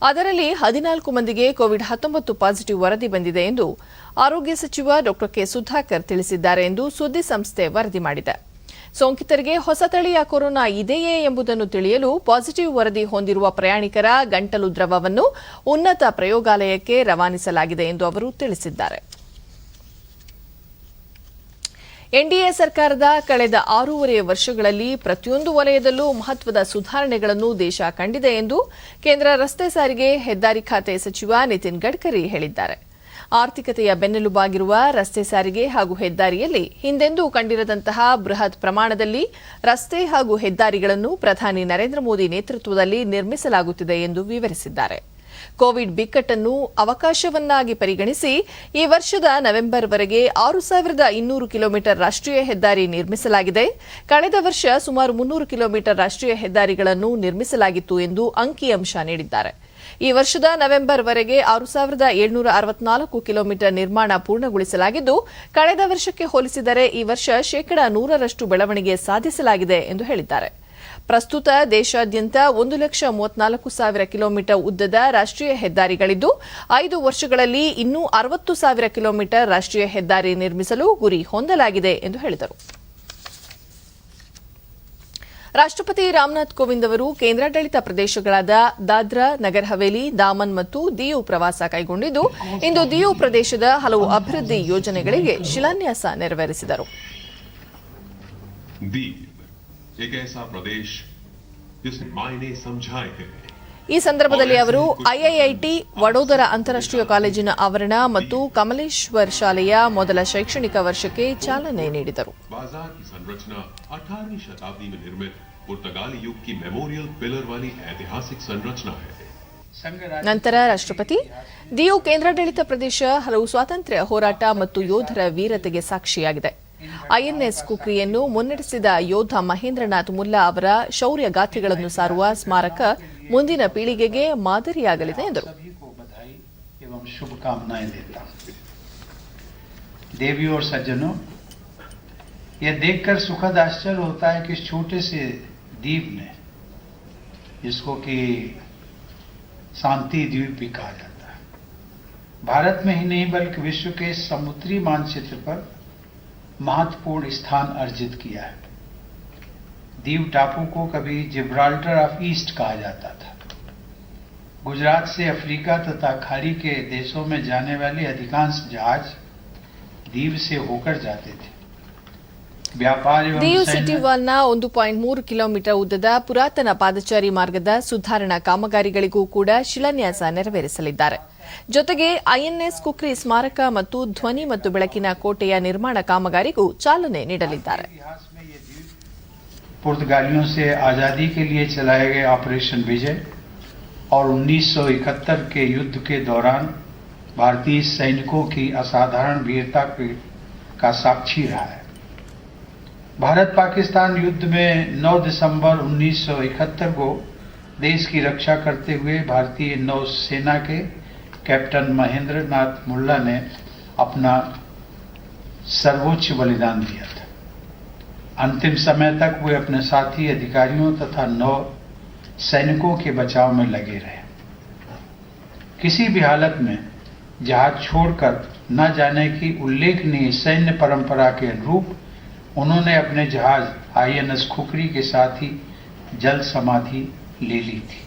ಅದರಲ್ಲಿ 14 ಮಂದಿಗೆ ಕೋವಿಡ್-19 ಪಾಸಿಟಿವ್ ವರದಿ ಬಂದಿದೆ ಎಂದು ಆರೋಗ್ಯ ಸಚಿವ ಡಾ ಕೆ ಸುಧಾಕರ್ ತಿಳಿಸಿದ್ದಾರೆ ಎಂದು ಸುದ್ದಿ ಸಂಸ್ಥೆ ವರದಿ ಮಾಡಿದೆ. ಸೋಂಕಿತರಿಗೆ ಹೊಸ ತಳಿಯ ಕೊರೋನಾ ಇದೆಯೇ ಎಂಬುದನ್ನು ತಿಳಿಯಲು ಪಾಸಿಟಿವ್ ವರದಿ ಹೊಂದಿರುವ ಪ್ರಯಾಣಿಕರ ಗಂಟಲು ದ್ರವವನ್ನು ಉನ್ನತ ಪ್ರಯೋಗಾಲಯಕ್ಕೆ ರವಾನಿಸಲಾಗಿದೆ ಎಂದು ಅವರು ತಿಳಿಸಿದ್ದಾರೆ. ಎನ್ಡಿಎ ಸರ್ಕಾರದ ಕಳೆದ 6.5 ವರ್ಷಗಳಲ್ಲಿ ಪ್ರತಿಯೊಂದು ವಲಯದಲ್ಲೂ ಮಹತ್ವದ ಸುಧಾರಣೆಗಳನ್ನು ದೇಶ ಕಂಡಿದೆ ಎಂದು ಕೇಂದ್ರ ರಸ್ತೆ ಸಾರಿಗೆ ಹೆದ್ದಾರಿ ಖಾತೆ ಸಚಿವ ನಿತಿನ್ ಗಡ್ಕರಿ ಹೇಳಿದ್ದಾರೆ. ಆರ್ಥಿಕತೆಯ ಬೆನ್ನೆಲುಬಾಗಿರುವ ರಸ್ತೆ ಸಾರಿಗೆ ಹಾಗೂ ಹೆದ್ದಾರಿಯಲ್ಲಿ ಹಿಂದೆಂದೂ ಕಂಡಿರದಂತಹ ಬೃಹತ್ ಪ್ರಮಾಣದಲ್ಲಿ ರಸ್ತೆ ಹಾಗೂ ಹೆದ್ದಾರಿಗಳನ್ನು ಪ್ರಧಾನಿ ನರೇಂದ್ರ ಮೋದಿ ನೇತೃತ್ವದಲ್ಲಿ ನಿರ್ಮಿಸಲಾಗುತ್ತಿದೆ ಎಂದು ವಿವರಿಸಿದ್ದಾರೆ. ಕೋವಿಡ್ ಬಿಕ್ಕಟ್ಟನ್ನು ಅವಕಾಶವನ್ನಾಗಿ ಪರಿಗಣಿಸಿ ಈ ವರ್ಷದ ನವೆಂಬರ್ವರೆಗೆ 6,200 ಕಿಲೋಮೀಟರ್ ರಾಷ್ಟ್ರೀಯ ಹೆದ್ದಾರಿ ನಿರ್ಮಿಸಲಾಗಿದೆ. ಕಳೆದ ವರ್ಷ ಸುಮಾರು 300 ಕಿಲೋಮೀಟರ್ ರಾಷ್ಟ್ರೀಯ ಹೆದ್ದಾರಿಗಳನ್ನು ನಿರ್ಮಿಸಲಾಗಿತ್ತು ಎಂದು ಅಂಕಿಅಂಶ ನೀಡಿದ್ದಾರೆ. ಈ ವರ್ಷದ ನವೆಂಬರ್ವರೆಗೆ 6,764 ಕಿಲೋಮೀಟರ್ ನಿರ್ಮಾಣ ಪೂರ್ಣಗೊಳಿಸಲಾಗಿದ್ದು ಕಳೆದ ವರ್ಷಕ್ಕೆ ಹೋಲಿಸಿದರೆ ಈ ವರ್ಷ 100% ಬೆಳವಣಿಗೆ ಸಾಧಿಸಲಾಗಿದೆ ಎಂದು ಹೇಳಿದ್ದಾರೆ. ಪ್ರಸ್ತುತ ದೇಶಾದ್ಯಂತ 1,34,000 ಕಿಲೋಮೀಟರ್ ಉದ್ದದ ರಾಷ್ಟ್ರೀಯ ಹೆದ್ದಾರಿಗಳಿದ್ದು 5 ವರ್ಷಗಳಲ್ಲಿ ಇನ್ನೂ 60,000 ಕಿಲೋಮೀಟರ್ ರಾಷ್ಟ್ರೀಯ ಹೆದ್ದಾರಿ ನಿರ್ಮಿಸಲು ಗುರಿ ಹೊಂದಲಾಗಿದೆ ಎಂದು ಹೇಳಿದರು. ರಾಷ್ಟ್ರಪತಿ ರಾಮನಾಥ್ ಕೋವಿಂದ್ ಅವರು ಕೇಂದ್ರಾಡಳಿತ ಪ್ರದೇಶಗಳಾದ ದಾದ್ರಾ ನಗರ್ ಹವೇಲಿ, ದಾಮನ್ ಮತ್ತು ದಿಯು ಪ್ರವಾಸ ಕೈಗೊಂಡಿದ್ದು ಇಂದು ದಿಯು ಪ್ರದೇಶದ ಹಲವು ಅಭಿವೃದ್ಧಿ ಯೋಜನೆಗಳಿಗೆ ಶಿಲಾನ್ಯಾಸ ನೆರವೇರಿಸಿದರು. ಈ ಸಂದರ್ಭದಲ್ಲಿ ಅವರು ಐಐಐಟಿ ವಡೋದರ ಅಂತಾರಾಷ್ಟ್ರೀಯ ಕಾಲೇಜಿನ ಆವರಣ ಮತ್ತು ಕಮಲೇಶ್ವರ್ ಶಾಲೆಯ ಮೊದಲ ಶೈಕ್ಷಣಿಕ ವರ್ಷಕ್ಕೆ ಚಾಲನೆ ನೀಡಿದರು. ನಂತರ ರಾಷ್ಟ್ರಪತಿ ದಿಯು ಕೇಂದ್ರಾಡಳಿತ ಪ್ರದೇಶ ಹಲವು ಸ್ವಾತಂತ್ರ್ಯ ಹೋರಾಟ ಮತ್ತು ಯೋಧರ ವೀರತೆಗೆ ಸಾಕ್ಷಿಯಾಗಿದೆ. ಐಎನ್ಎಸ್ ಕುಕ್ರಿಯನ್ನು ಮುನ್ನಡೆಸಿದ ಯೋಧ ಮಹೇಂದ್ರನಾಥ್ ಮುಲ್ಲಾ ಅವರ ಶೌರ್ಯ ಗಾಥೆಗಳನ್ನು ಸಾರುವ ಸ್ಮಾರಕ ಮುಂದಿನ ಪೀಳಿಗೆಗೆ ಮಾದರಿಯಾಗಲಿದೆ ಎಂದರು. देवी और सज्जनों, यह देखकर सुखद आश्चर्य होता है कि इस छोटे से द्वीप ने, जिसको कि शांति द्वीप भी कहा जाता है, भारत में ही नहीं बल्कि विश्व के समुद्री मानचित्र पर महत्वपूर्ण स्थान अर्जित किया है. दीव टापू को कभी जिब्राल्टर ऑफ ईस्ट कहा जाता था. गुजरात से अफ्रीका तथा खाड़ी के देशों में जाने वाले अधिकांश जहाज दीव से होकर जाते थे. ದಿಯು ಸಿಟಿ ವಾಲ್ನ 1.3 ಕಿಲೋಮೀಟರ್ ಉದ್ದದ ಪುರಾತನ ಪಾದಚಾರಿ ಮಾರ್ಗದ ಸುಧಾರಣಾ ಕಾಮಗಾರಿಗಳಿಗೂ ಕೂಡ ಶಿಲಾನ್ಯಾಸ ನೆರವೇರಿಸಲಿದ್ದಾರೆ. ಜೊತೆಗೆ ಐಎನ್ಎಸ್ ಕುಕ್ರಿ ಸ್ಮಾರಕ ಮತ್ತು ಧ್ವನಿ ಮತ್ತು ಬೆಳಕಿನ ಕೋಟೆಯ ನಿರ್ಮಾಣ ಕಾಮಗಾರಿಗೂ ಚಾಲನೆ ನೀಡಲಿದ್ದಾರೆ. पुर्तगालियों से आजादी के लिए चलाए गए ऑपरेशन विजय और 1971 के युद्ध के दौरान भारतीय सैनिकों की असाधारण वीरता का साक्षी रहा है. भारत पाकिस्तान युद्ध में 9 दिसंबर 1971 को देश की रक्षा करते हुए भारतीय नौसेना के कैप्टन महेंद्र नाथ मुल्ला ने अपना सर्वोच्च बलिदान दिया था. अंतिम समय तक वे अपने साथी अधिकारियों तथा नौ सैनिकों के बचाव में लगे रहे. किसी भी हालत में जहाज छोड़कर न जाने की उल्लेखनीय सैन्य परंपरा के अनुरूप उन्होंने अपने जहाज आईएनएस खुकरी के साथ ही जल समाधि ले ली थी.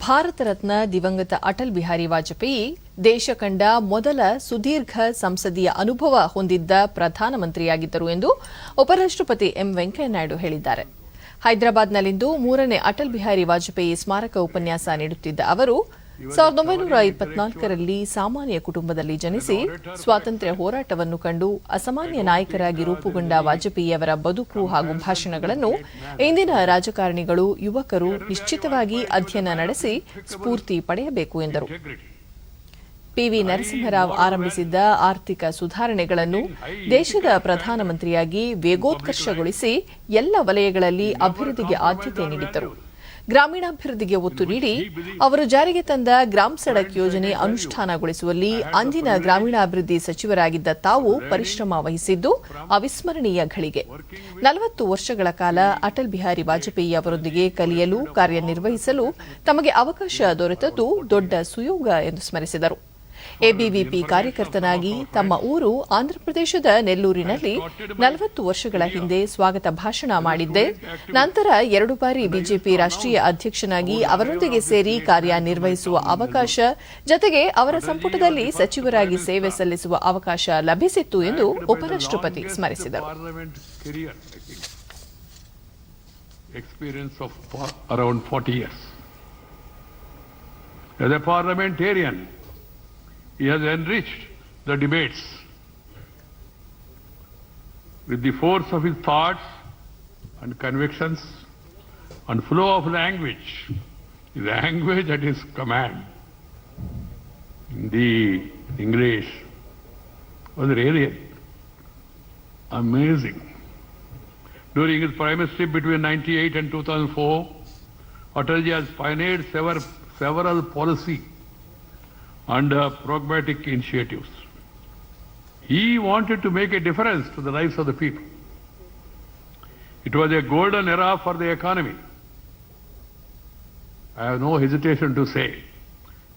ಭಾರತ ರತ್ನ ದಿವಂಗತ ಅಟಲ್ ಬಿಹಾರಿ ವಾಜಪೇಯಿ ದೇಶ ಕಂಡ ಮೊದಲ ಸುದೀರ್ಘ ಸಂಸದೀಯ ಅನುಭವ ಹೊಂದಿದ್ದ ಪ್ರಧಾನಮಂತ್ರಿಯಾಗಿದ್ದರು ಎಂದು ಉಪರಾಷ್ಟ್ರಪತಿ ಎಂ ವೆಂಕಯ್ಯನಾಯ್ಡು ಹೇಳಿದ್ದಾರೆ. ಹೈದರಾಬಾದ್ನಲ್ಲಿಂದು 3ನೇ ಅಟಲ್ ಬಿಹಾರಿ ವಾಜಪೇಯಿ ಸ್ಮಾರಕ ಉಪನ್ಯಾಸ ನೀಡುತ್ತಿದ್ದ ಅವರು 1924ರಲ್ಲಿ ಸಾಮಾನ್ಯ ಕುಟುಂಬದಲ್ಲಿ ಜನಿಸಿ ಸ್ವಾತಂತ್ರ್ಯ ಹೋರಾಟವನ್ನು ಕಂಡು ಅಸಾಮಾನ್ಯ ನಾಯಕರಾಗಿ ರೂಪುಗೊಂಡ ವಾಜಪೇಯಿಯವರ ಬದುಕು ಹಾಗೂ ಭಾಷಣಗಳನ್ನು ಇಂದಿನ ರಾಜಕಾರಣಿಗಳು ಯುವಕರು ನಿಶ್ಚಿತವಾಗಿ ಅಧ್ಯಯನ ನಡೆಸಿ ಸ್ಫೂರ್ತಿ ಪಡೆಯಬೇಕು ಎಂದರು. ಪಿವಿ ನರಸಿಂಹರಾವ್ ಆರಂಭಿಸಿದ್ದ ಆರ್ಥಿಕ ಸುಧಾರಣೆಗಳನ್ನು ದೇಶದ ಪ್ರಧಾನಮಂತ್ರಿಯಾಗಿ ವೇಗೋತ್ಕರ್ಷಗೊಳಿಸಿ ಎಲ್ಲ ವಲಯಗಳಲ್ಲಿ ಅಭಿವೃದ್ಧಿಗೆ ಆದ್ಯತೆ ನೀಡಿದ್ದರು. ಗ್ರಾಮೀಣಾಭಿವೃದ್ಧಿಗೆ ಒತ್ತು ನೀಡಿ ಅವರು ಜಾರಿಗೆ ತಂದ ಗ್ರಾಮ್ ಸಡಕ್ ಯೋಜನೆ ಅನುಷ್ಠಾನಗೊಳಿಸುವಲ್ಲಿ ಅಂದಿನ ಗ್ರಾಮೀಣಾಭಿವೃದ್ಧಿ ಸಚಿವರಾಗಿದ್ದ ತಾವು ಪರಿಶ್ರಮ ವಹಿಸಿದ್ದು ಅವಿಸ್ಮರಣೀಯ ಘಳಿಗೆ. 40 ವರ್ಷಗಳ ಕಾಲ ಅಟಲ್ ಬಿಹಾರಿ ವಾಜಪೇಯಿ ಅವರೊಂದಿಗೆ ಕಲಿಯಲು ಕಾರ್ಯನಿರ್ವಹಿಸಲು ತಮಗೆ ಅವಕಾಶ ದೊರೆತದ್ದು ದೊಡ್ಡ ಸುಯೋಗ ಎಂದು ಸ್ಮರಿಸಿದರು. ಎಬಿವಿಪಿ ಕಾರ್ಯಕರ್ತನಾಗಿ ತಮ್ಮ ಊರು ಆಂಧ್ರಪ್ರದೇಶದ ನೆಲ್ಲೂರಿನಲ್ಲಿ 40 ವರ್ಷಗಳ ಹಿಂದೆ ಸ್ವಾಗತ ಭಾಷಣ ಮಾಡಿದ್ದೆ. ನಂತರ 2 ಬಾರಿ ಬಿಜೆಪಿ ರಾಷ್ಟ್ರೀಯ ಅಧ್ಯಕ್ಷನಾಗಿ ಅವರೊಂದಿಗೆ ಸೇರಿ ಕಾರ್ಯನಿರ್ವಹಿಸುವ ಅವಕಾಶ, ಜತೆಗೆ ಅವರ ಸಂಪುಟದಲ್ಲಿ ಸಚಿವರಾಗಿ ಸೇವೆ ಸಲ್ಲಿಸುವ ಅವಕಾಶ ಲಭಿಸಿತ್ತು ಎಂದು ಉಪರಾಷ್ಟ್ರಪತಿ ಸ್ಮರಿಸಿದರು. He has enriched the debates with the force of his thoughts and convictions and flow of language at his command. The English was really amazing. During his primacy between 1998 and 2004, Atalji has pioneered several policy and pragmatic initiatives. He wanted to make a difference to the lives of the people. It was a golden era for the economy. I have no hesitation to say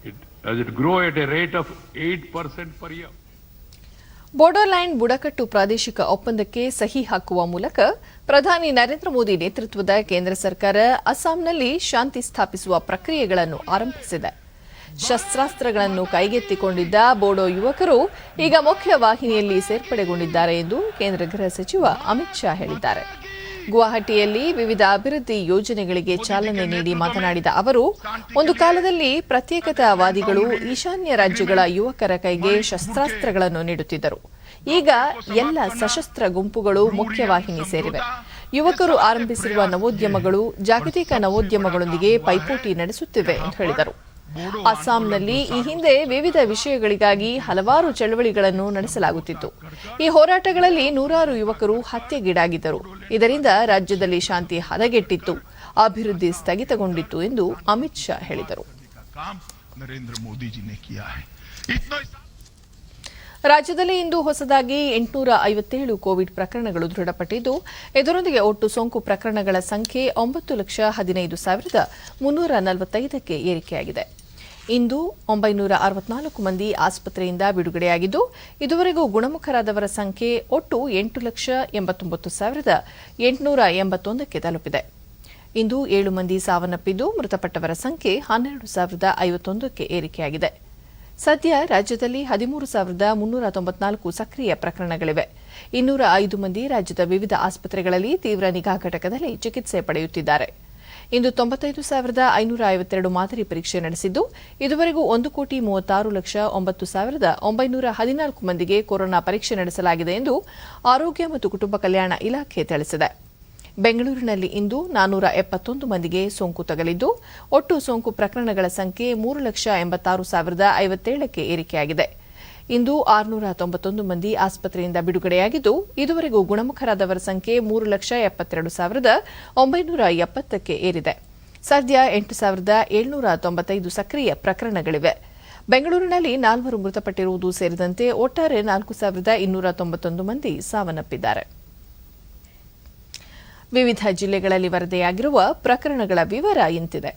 it, as it grew at a rate of 8% per year. Bodoland ಬುಡಕಟ್ಟು ಪ್ರಾದೇಶಿಕ ಒಪ್ಪಂದಕ್ಕೆ ಸಹಿ ಹಾಕುವ ಮೂಲಕ ಪ್ರಧಾನಿ ನರೇಂದ್ರ ಮೋದಿ ನೇತೃತ್ವದ ಕೇಂದ್ರ ಸರ್ಕಾರ ಅಸ್ಸಾಂನಲ್ಲಿ ಶಾಂತಿ ಸ್ಥಾಪಿಸುವ ಪ್ರಕ್ರಿಯೆಗಳನ್ನು ಆರಂಭಿಸಿದೆ. ಶಸ್ತ್ರಾಸ್ತ್ರಗಳನ್ನು ಕೈಗೆತ್ತಿಕೊಂಡಿದ್ದ ಬೋಡೋ ಯುವಕರು ಈಗ ಮುಖ್ಯ ವಾಹಿನಿಯಲ್ಲಿ ಸೇರ್ಪಡೆಗೊಂಡಿದ್ದಾರೆ ಎಂದು ಕೇಂದ್ರ ಗೃಹ ಸಚಿವ ಅಮಿತ್ ಶಾ ಹೇಳಿದ್ದಾರೆ. ಗುವಾಹಟಿಯಲ್ಲಿ ವಿವಿಧ ಅಭಿವೃದ್ಧಿ ಯೋಜನೆಗಳಿಗೆ ಚಾಲನೆ ನೀಡಿ ಮಾತನಾಡಿದ ಅವರು, ಒಂದು ಕಾಲದಲ್ಲಿ ಪ್ರತ್ಯೇಕತಾವಾದಿಗಳು ಈಶಾನ್ಯ ರಾಜ್ಯಗಳ ಯುವಕರ ಕೈಗೆ ಶಸ್ತ್ರಾಸ್ತ್ರಗಳನ್ನು ನೀಡುತ್ತಿದ್ದರು. ಈಗ ಎಲ್ಲ ಸಶಸ್ತ್ರ ಗುಂಪುಗಳು ಮುಖ್ಯವಾಹಿನಿ ಸೇರಿವೆ. ಯುವಕರು ಆರಂಭಿಸಿರುವ ನವೋದ್ಯಮಗಳು ಜಾಗತಿಕ ನವೋದ್ಯಮಗಳೊಂದಿಗೆ ಪೈಪೋಟಿ ನಡೆಸುತ್ತಿವೆ ಎಂದು ಹೇಳಿದರು. ಅಸ್ಸಾಂನಲ್ಲಿ ಈ ಹಿಂದೆ ವಿವಿಧ ವಿಷಯಗಳಿಗಾಗಿ ಹಲವಾರು ಚಳವಳಿಗಳನ್ನು ನಡೆಸಲಾಗುತ್ತಿತ್ತು. ಈ ಹೋರಾಟಗಳಲ್ಲಿ ನೂರಾರು ಯುವಕರು ಹತ್ಯೆಗೀಡಾಗಿದ್ದರು. ಇದರಿಂದ ರಾಜ್ಯದಲ್ಲಿ ಶಾಂತಿ ಹದಗೆಟ್ಟಿತ್ತು, ಅಭಿವೃದ್ಧಿ ಸ್ಥಗಿತಗೊಂಡಿತ್ತು ಎಂದು ಅಮಿತ್ ಶಾ ಹೇಳಿದರು. ರಾಜ್ಯದಲ್ಲಿ ಇಂದು ಹೊಸದಾಗಿ 857 ಕೋವಿಡ್ ಪ್ರಕರಣಗಳು ದೃಢಪಟ್ಟಿದ್ದು, ಇದರೊಂದಿಗೆ ಒಟ್ಟು ಸೋಂಕು ಪ್ರಕರಣಗಳ ಸಂಖ್ಯೆ 9,15,345ಕ್ಕೆ ಏರಿಕೆಯಾಗಿದೆ. ಇಂದು 964 ಮಂದಿ ಆಸ್ಪತ್ರೆಯಿಂದ ಬಿಡುಗಡೆಯಾಗಿದ್ದು, ಇದುವರೆಗೂ ಗುಣಮುಖರಾದವರ ಸಂಖ್ಯೆ ಒಟ್ಟು 8,89,881ಕ್ಕೆ ತಲುಪಿದೆ. ಇಂದು 7 ಮಂದಿ ಸಾವನ್ನಪ್ಪಿದ್ದು, ಮೃತಪಟ್ಟವರ ಸಂಖ್ಯೆ 12,051ಕ್ಕೆ ಏರಿಕೆಯಾಗಿದೆ. ಸದ್ಯ ರಾಜ್ಯದಲ್ಲಿ 13,394 ಸಕ್ರಿಯ ಪ್ರಕರಣಗಳಿವೆ. 205 ಮಂದಿ ರಾಜ್ಯದ ವಿವಿಧ ಆಸ್ಪತ್ರೆಗಳಲ್ಲಿ ತೀವ್ರ ನಿಗಾ ಘಟಕದಲ್ಲಿ ಚಿಕಿತ್ಸೆ ಪಡೆಯುತ್ತಿದ್ದಾರೆ. ಇಂದು 95,552 ಮಾದರಿ ಪರೀಕ್ಷೆ ನಡೆಸಿದ್ದು, ಇದುವರೆಗೂ 1,36,09,914 ಮಂದಿಗೆ ಕೊರೋನಾ ಪರೀಕ್ಷೆ ನಡೆಸಲಾಗಿದೆ ಎಂದು ಆರೋಗ್ಯ ಮತ್ತು ಕುಟುಂಬ ಕಲ್ಯಾಣ ಇಲಾಖೆ ತಿಳಿಸಿದೆ. ಬೆಂಗಳೂರಿನಲ್ಲಿ ಇಂದು 471 ಮಂದಿಗೆ ಸೋಂಕು ತಗುಲಿದ್ದು, ಒಟ್ಟು ಸೋಂಕು ಪ್ರಕರಣಗಳ ಸಂಖ್ಯೆ 3,86,057ಕ್ಕೆ ಏರಿಕೆಯಾಗಿದೆ. ಇಂದು 691 ಮಂದಿ ಆಸ್ಪತ್ರೆಯಿಂದ ಬಿಡುಗಡೆಯಾಗಿದ್ದು, ಇದುವರೆಗೂ ಗುಣಮುಖರಾದವರ ಸಂಖ್ಯೆ 3,72,970ಕ್ಕೆ ಏರಿದೆ. ಸದ್ಯ 8,795 ಸಕ್ರಿಯ ಪ್ರಕರಣಗಳಿವೆ. ಬೆಂಗಳೂರಿನಲ್ಲಿ 4 ಮೃತಪಟ್ಟಿರುವುದು ಸೇರಿದಂತೆ ಒಟ್ಟಾರೆ 4,291 ಮಂದಿ ಸಾವನ್ನಪ್ಪಿದ್ದಾರೆ. ವಿವಿಧ ಜಿಲ್ಲೆಗಳಲ್ಲಿ ವರದಿಯಾಗಿರುವ ಪ್ರಕರಣಗಳ ವಿವರ ಇಂತಿದೆ.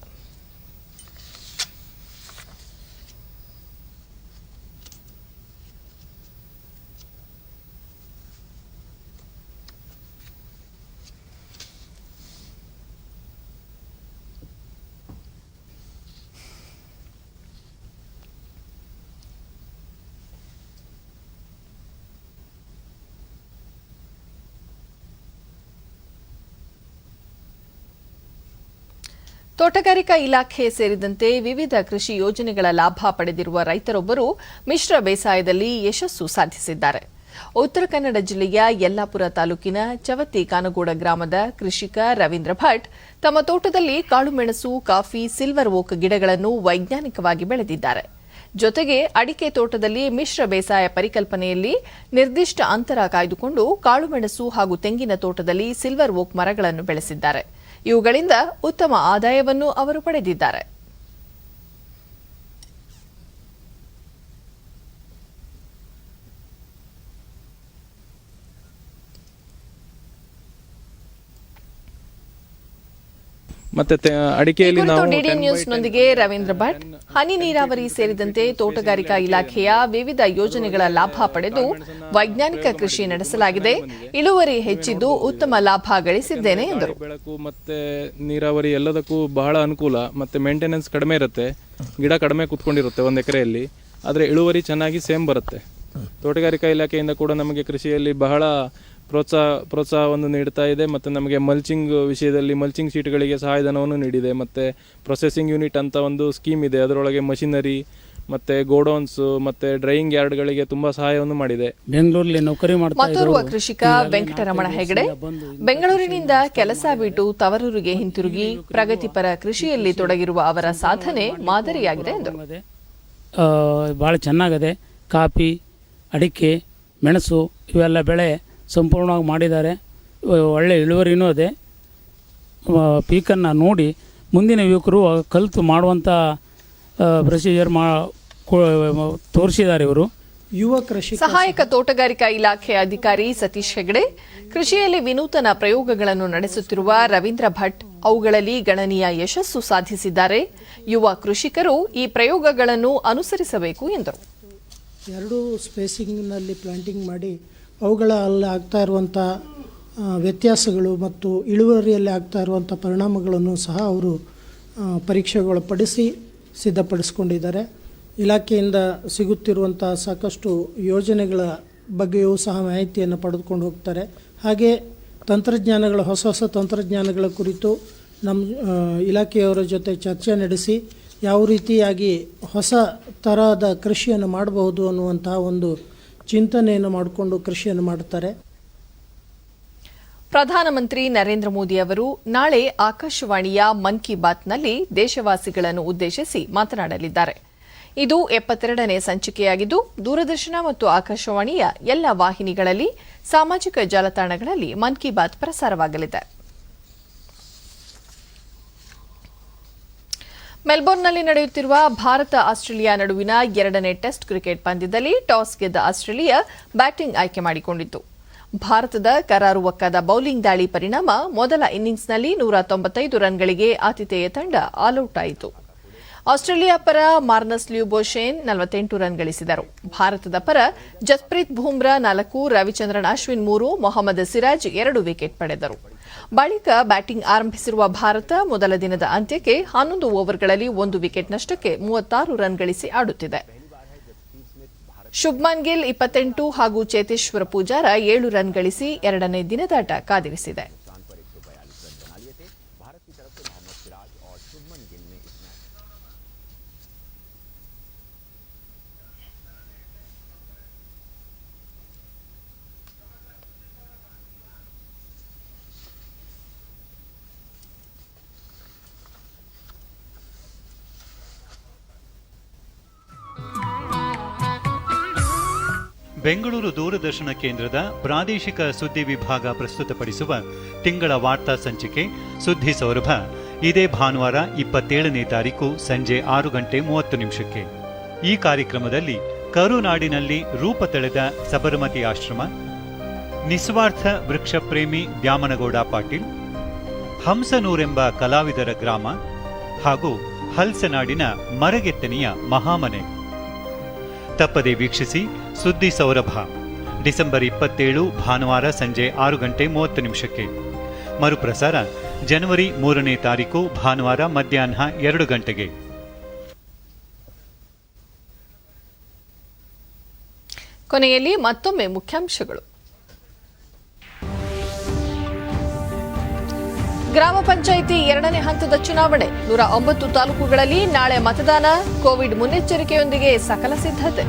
ತೋಟಗಾರಿಕಾ ಇಲಾಖೆ ಸೇರಿದಂತೆ ವಿವಿಧ ಕೃಷಿ ಯೋಜನೆಗಳ ಲಾಭ ಪಡೆದಿರುವ ರೈತರೊಬ್ಬರು ಮಿಶ್ರ ಬೇಸಾಯದಲ್ಲಿ ಯಶಸ್ಸು ಸಾಧಿಸಿದ್ದಾರೆ. ಉತ್ತರ ಕನ್ನಡ ಜಿಲ್ಲೆಯ ಯಲ್ಲಾಪುರ ತಾಲೂಕಿನ ಚವತ್ತಿ ಕಾನಗೋಡ ಗ್ರಾಮದ ಕೃಷಿಕ ರವೀಂದ್ರ ಭಟ್ ತಮ್ಮ ತೋಟದಲ್ಲಿ ಕಾಳುಮೆಣಸು, ಕಾಫಿ, ಸಿಲ್ವರ್ ಓಕ್ ಗಿಡಗಳನ್ನು ವೈಜ್ಞಾನಿಕವಾಗಿ ಬೆಳೆದಿದ್ದಾರೆ. ಜೊತೆಗೆ ಅಡಿಕೆ ತೋಟದಲ್ಲಿ ಮಿಶ್ರ ಬೇಸಾಯ ಪರಿಕಲ್ಪನೆಯಲ್ಲಿ ನಿರ್ದಿಷ್ಟ ಅಂತರ ಕಾಯ್ದುಕೊಂಡು ಕಾಳುಮೆಣಸು ಹಾಗೂ ತೆಂಗಿನ ತೋಟದಲ್ಲಿ ಸಿಲ್ವರ್ ಓಕ್ ಮರಗಳನ್ನು ಬೆಳೆಸಿದ್ದಾರೆ. ಇವುಗಳಿಂದ ಉತ್ತಮ ಆದಾಯವನ್ನು ಅವರು ಪಡೆದಿದ್ದಾರೆ. ಮತ್ತೆ ಅಡಿಕೆಯಲ್ಲಿ ನಾವು ಡಿಡಿ ನ್ಯೂಸ್ನೊಂದಿಗೆ ರವೀಂದ್ರ ಭಟ್, ಹನಿ ನೀರಾವರಿ ಸೇರಿದಂತೆ ತೋಟಗಾರಿಕಾ ಇಲಾಖೆಯ ವಿವಿಧ ಯೋಜನೆಗಳ ಲಾಭ ಪಡೆದು ವೈಜ್ಞಾನಿಕ ಕೃಷಿ ನಡೆಸಲಾಗಿದೆ. ಇಳುವರಿ ಹೆಚ್ಚಿದ್ದು ಉತ್ತಮ ಲಾಭ ಗಳಿಸಿದ್ದೇನೆ ಎಂದರು. ಬೆಳಕು ಮತ್ತೆ ನೀರಾವರಿ ಎಲ್ಲದಕ್ಕೂ ಬಹಳ ಅನುಕೂಲ. ಮತ್ತೆ ಮೇಂಟೆನೆನ್ಸ್ ಕಡಿಮೆ ಇರುತ್ತೆ, ಗಿಡ ಕಡಿಮೆ ಕುತ್ಕೊಂಡಿರುತ್ತೆ 1 ಎಕರೆಯಲ್ಲಿ, ಆದರೆ ಇಳುವರಿ ಚೆನ್ನಾಗಿ ಸೇಮ್ ಬರುತ್ತೆ. ತೋಟಗಾರಿಕಾ ಇಲಾಖೆಯಿಂದ ಕೂಡ ನಮಗೆ ಕೃಷಿಯಲ್ಲಿ ಬಹಳ ಪ್ರೋತ್ಸಾಹವನ್ನು ನೀಡ್ತಾ ಇದೆ. ಮತ್ತು ನಮಗೆ ಮಲ್ಚಿಂಗ್ ವಿಷಯದಲ್ಲಿ ಮಲ್ಚಿಂಗ್ ಶೀಟ್ಗಳಿಗೆ ಸಹಾಯಧನವನ್ನು ನೀಡಿದೆ. ಮತ್ತು ಪ್ರೊಸೆಸಿಂಗ್ ಯೂನಿಟ್ ಅಂತ ಒಂದು ಸ್ಕೀಮ್ ಇದೆ, ಅದರೊಳಗೆ ಮಷಿನರಿ ಮತ್ತು ಗೋಡೌನ್ಸ್ ಮತ್ತು ಡ್ರೈಯಿಂಗ್ ಯಾರ್ಡ್ಗಳಿಗೆ ತುಂಬ ಸಹಾಯವನ್ನು ಮಾಡಿದೆ. ಬೆಂಗಳೂರಲ್ಲಿ ನೌಕರಿ ಮತ್ತೋರ್ವ ಕೃಷಿಕ ವೆಂಕಟರಮಣ ಹೆಗಡೆ ಬೆಂಗಳೂರಿನಿಂದ ಕೆಲಸ ಬಿಟ್ಟು ತವರೂರಿಗೆ ಹಿಂತಿರುಗಿ ಪ್ರಗತಿಪರ ಕೃಷಿಯಲ್ಲಿ ತೊಡಗಿರುವ ಅವರ ಸಾಧನೆ ಮಾದರಿಯಾಗಿದೆ ಎಂದರು. ಭಾಳ ಚೆನ್ನಾಗಿದೆ. ಕಾಫಿ, ಅಡಿಕೆ, ಮೆಣಸು ಇವೆಲ್ಲ ಬೆಳೆ ಸಂಪೂರ್ಣವಾಗಿ ಮಾಡಿದ್ದಾರೆ. ಒಳ್ಳೆ ಇಳುವರಿನೂ ಇದೆ. ಪೀಕನ್ನು ನೋಡಿ ಮುಂದಿನ ಯುವಕರು ಕಲಿತು ಮಾಡುವಂಥ ಪ್ರೊಸೀಜರ್ ತೋರಿಸಿದ್ದಾರೆ ಇವರು. ಯುವ ಕೃಷಿ ಸಹಾಯಕ ತೋಟಗಾರಿಕಾ ಇಲಾಖೆ ಅಧಿಕಾರಿ ಸತೀಶ್ ಹೆಗಡೆ ಕೃಷಿಯಲ್ಲಿ ವಿನೂತನ ಪ್ರಯೋಗಗಳನ್ನು ನಡೆಸುತ್ತಿರುವ ರವೀಂದ್ರ ಭಟ್ ಅವುಗಳಲ್ಲಿ ಗಣನೀಯ ಯಶಸ್ಸು ಸಾಧಿಸಿದ್ದಾರೆ. ಯುವ ಕೃಷಿಕರು ಈ ಪ್ರಯೋಗಗಳನ್ನು ಅನುಸರಿಸಬೇಕು ಎಂದರು. 2 ಸ್ಪೇಸಿಂಗ್ನಲ್ಲಿ ಪ್ಲಾಂಟಿಂಗ್ ಮಾಡಿ ಅವುಗಳಲ್ಲಿ ಆಗ್ತಾ ಇರುವಂಥ ವ್ಯತ್ಯಾಸಗಳು ಮತ್ತು ಇಳುವರಿಯಲ್ಲಿ ಆಗ್ತಾ ಇರುವಂಥ ಪರಿಣಾಮಗಳನ್ನು ಸಹ ಅವರು ಪರೀಕ್ಷೆಗೊಳಪಡಿಸಿ ಸಿದ್ಧಪಡಿಸಿಕೊಂಡಿದ್ದಾರೆ. ಇಲಾಖೆಯಿಂದ ಸಿಗುತ್ತಿರುವಂಥ ಸಾಕಷ್ಟು ಯೋಜನೆಗಳ ಬಗ್ಗೆಯೂ ಸಹ ಮಾಹಿತಿಯನ್ನು ಪಡೆದುಕೊಂಡು ಹೋಗ್ತಾರೆ. ಹಾಗೆ ತಂತ್ರಜ್ಞಾನಗಳ ಹೊಸ ತಂತ್ರಜ್ಞಾನಗಳ ಕುರಿತು ನಮ್ಮ ಇಲಾಖೆಯವರ ಜೊತೆ ಚರ್ಚೆ ನಡೆಸಿ ಯಾವ ರೀತಿಯಾಗಿ ಹೊಸ ತರಹದ ಕೃಷಿಯನ್ನು ಮಾಡಬಹುದು ಅನ್ನುವಂತಹ ಒಂದು ಚಿಂತನೆಯನ್ನು ಮಾಡಿಕೊಂಡು ಕೃಷಿಯನ್ನು ಮಾಡುತ್ತಾರೆ. ಪ್ರಧಾನಮಂತ್ರಿ ನರೇಂದ್ರ ಮೋದಿ ಅವರು ನಾಳೆ ಆಕಾಶವಾಣಿಯ ಮನ್ ಕಿ ಬಾತ್ನಲ್ಲಿ ದೇಶವಾಸಿಗಳನ್ನು ಉದ್ದೇಶಿಸಿ ಮಾತನಾಡಲಿದ್ದಾರೆ. ಇದು 72ನೇ ಸಂಚಿಕೆಯಾಗಿದ್ದು ದೂರದರ್ಶನ ಮತ್ತು ಆಕಾಶವಾಣಿಯ ಎಲ್ಲ ವಾಹಿನಿಗಳಲ್ಲಿ, ಸಾಮಾಜಿಕ ಜಾಲತಾಣಗಳಲ್ಲಿ ಮನ್ ಕಿ ಬಾತ್ ಪ್ರಸಾರವಾಗಲಿದೆ. ಮೆಲ್ಬೋರ್ನ್ನಲ್ಲಿ ನಡೆಯುತ್ತಿರುವ ಭಾರತ ಆಸ್ಟ್ರೇಲಿಯಾ ನಡುವಿನ 2ನೇ ಟೆಸ್ಟ್ ಕ್ರಿಕೆಟ್ ಪಂದ್ಯದಲ್ಲಿ ಟಾಸ್ ಗೆದ್ದ ಆಸ್ಟ್ರೇಲಿಯಾ ಬ್ಯಾಟಿಂಗ್ ಆಯ್ಕೆ ಮಾಡಿಕೊಂಡಿತು. ಭಾರತದ ಕರಾರುವಕ್ಕಾದ ಬೌಲಿಂಗ್ ದಾಳಿ ಪರಿಣಾಮ ಮೊದಲ ಇನ್ನಿಂಗ್ಸ್ನಲ್ಲಿ 195 ರನ್ಗಳಿಗೆ ಆತಿಥೇಯ ತಂಡ ಆಲ್ಔಟ್ ಆಯಿತು. ಆಸ್ಟ್ರೇಲಿಯಾ ಪರ ಮಾರ್ನಸ್ ಲ್ಯೂಬೋಶೇನ್ 48 ರನ್ ಗಳಿಸಿದರು. ಭಾರತದ ಪರ ಜಸ್ಪ್ರೀತ್ ಬುಮ್ರಾ 4, ರವಿಚಂದ್ರನ್ ಅಶ್ವಿನ್ 3, ಮೊಹಮ್ಮದ್ ಸಿರಾಜ್ 2 ವಿಕೆಟ್ ಪಡೆದರು. ಬಳಿಕ ಬ್ಯಾಟಿಂಗ್ ಆರಂಭಿಸಿರುವ ಭಾರತ ಮೊದಲ ದಿನದ ಅಂತ್ಯಕ್ಕೆ 11 ಓವರ್ಗಳಲ್ಲಿ 1 ವಿಕೆಟ್ ನಷ್ಟಕ್ಕೆ 36 ರನ್ ಗಳಿಸಿ ಆಡುತ್ತಿದೆ. ಶುಭ್ಮನ್ ಗಿಲ್ 28 ಹಾಗೂ ಚೇತೇಶ್ವರ ಪೂಜಾರ 7 ರನ್ ಗಳಿಸಿ 2ನೇ ದಿನದಾಟ ಕಾದಿರಿಸಿದೆ. ಬೆಂಗಳೂರು ದೂರದರ್ಶನ ಕೇಂದ್ರದ ಪ್ರಾದೇಶಿಕ ಸುದ್ದಿ ವಿಭಾಗ ಪ್ರಸ್ತುತಪಡಿಸುವ ತಿಂಗಳ ವಾರ್ತಾ ಸಂಚಿಕೆ ಸುದ್ದಿ ಸೌರಭ ಇದೇ ಭಾನುವಾರ 27ನೇ ತಾರೀಕು ಸಂಜೆ 6:30 ಈ ಕಾರ್ಯಕ್ರಮದಲ್ಲಿ ಕರುನಾಡಿನಲ್ಲಿ ರೂಪ ತಳೆದ ಸಬರಮತಿ ಆಶ್ರಮ, ನಿಸ್ವಾರ್ಥ ವೃಕ್ಷಪ್ರೇಮಿ ದ್ಯಾಮನಗೌಡ ಪಾಟೀಲ್, ಹಂಸನೂರೆಂಬ ಕಲಾವಿದರ ಗ್ರಾಮ ಹಾಗೂ ಹಲ್ಸನಾಡಿನ ಮರಗೆತ್ತನೆಯ ಮಹಾಮನೆ. ತಪ್ಪದೆ ವೀಕ್ಷಿಸಿ ಸುದ್ದಿ ಸೌರಭ ಡಿಸೆಂಬರ್ 27 ಭಾನುವಾರ ಸಂಜೆ 6:30 ಮರುಪ್ರಸಾರ ಜನವರಿ 3ನೇ ತಾರೀಕು ಭಾನುವಾರ ಮಧ್ಯಾಹ್ನ 2 ಗಂಟೆಗೆ. ಕೊನೆಯಲ್ಲಿ ಮತ್ತೊಮ್ಮೆ ಮುಖ್ಯಾಂಶಗಳು. ಗ್ರಾಮ ಪಂಚಾಯಿತಿ 2ನೇ ಹಂತದ ಚುನಾವಣೆ 109 ತಾಲೂಕುಗಳಲ್ಲಿ ನಾಳೆ ಮತದಾನ. ಕೋವಿಡ್ ಮುನ್ನೆಚ್ಚರಿಕೆಯೊಂದಿಗೆ ಸಕಲ ಸಿದ್ಧತೆ.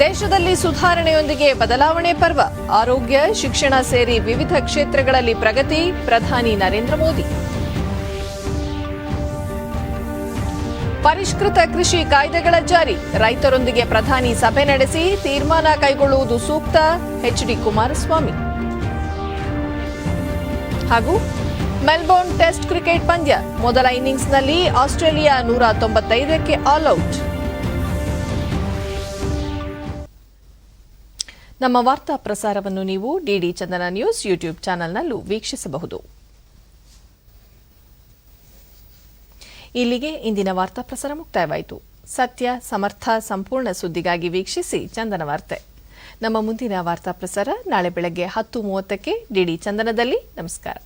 ದೇಶದಲ್ಲಿ ಸುಧಾರಣೆಯೊಂದಿಗೆ ಬದಲಾವಣೆ ಪರ್ವ. ಆರೋಗ್ಯ, ಶಿಕ್ಷಣ ಸೇರಿ ವಿವಿಧ ಕ್ಷೇತ್ರಗಳಲ್ಲಿ ಪ್ರಗತಿ. ಪ್ರಧಾನಿ ನರೇಂದ್ರ ಮೋದಿ. ಪರಿಷ್ಕೃತ ಕೃಷಿ ಕಾಯ್ದೆಗಳ ಜಾರಿ. ರೈತರೊಂದಿಗೆ ಪ್ರಧಾನಿ ಸಭೆ ನಡೆಸಿ ತೀರ್ಮಾನ ಕೈಗೊಳ್ಳುವುದು ಸೂಕ್ತ. ಎಚ್ಡಿ ಕುಮಾರಸ್ವಾಮಿ. ಹಾಗೂ ಮೆಲ್ಬೋರ್ನ್ ಟೆಸ್ಟ್ ಕ್ರಿಕೆಟ್ ಪಂದ್ಯ. ಮೊದಲ ಇನ್ನಿಂಗ್ಸ್ನಲ್ಲಿ ಆಸ್ಟ್ರೇಲಿಯಾ 195ಕ್ಕೆ ಆಲ್ಔಟ್. ನಮ್ಮ ವಾರ್ತಾ ಪ್ರಸಾರವನ್ನು ನೀವು ಡಿಡಿ ಚಂದನ ನ್ಯೂಸ್ ಯೂಟ್ಯೂಬ್ ಚಾನೆಲ್ನಲ್ಲೂ ವೀಕ್ಷಿಸಬಹುದು. ಇಲ್ಲಿಗೆ ಇಂದಿನ ವಾರ್ತಾ ಪ್ರಸಾರ ಮುಕ್ತಾಯವಾಯಿತು. ಸತ್ಯ, ಸಮರ್ಥ, ಸಂಪೂರ್ಣ ಸುದ್ದಿಗಾಗಿ ವೀಕ್ಷಿಸಿ ಚಂದನ ವಾರ್ತೆ. ನಮ್ಮ ಮುಂದಿನ ವಾರ್ತಾ ಪ್ರಸಾರ ನಾಳೆ ಬೆಳಗ್ಗೆ 10:30ಕ್ಕೆ ಡಿಡಿ ಚಂದನದಲ್ಲಿ. ನಮಸ್ಕಾರ.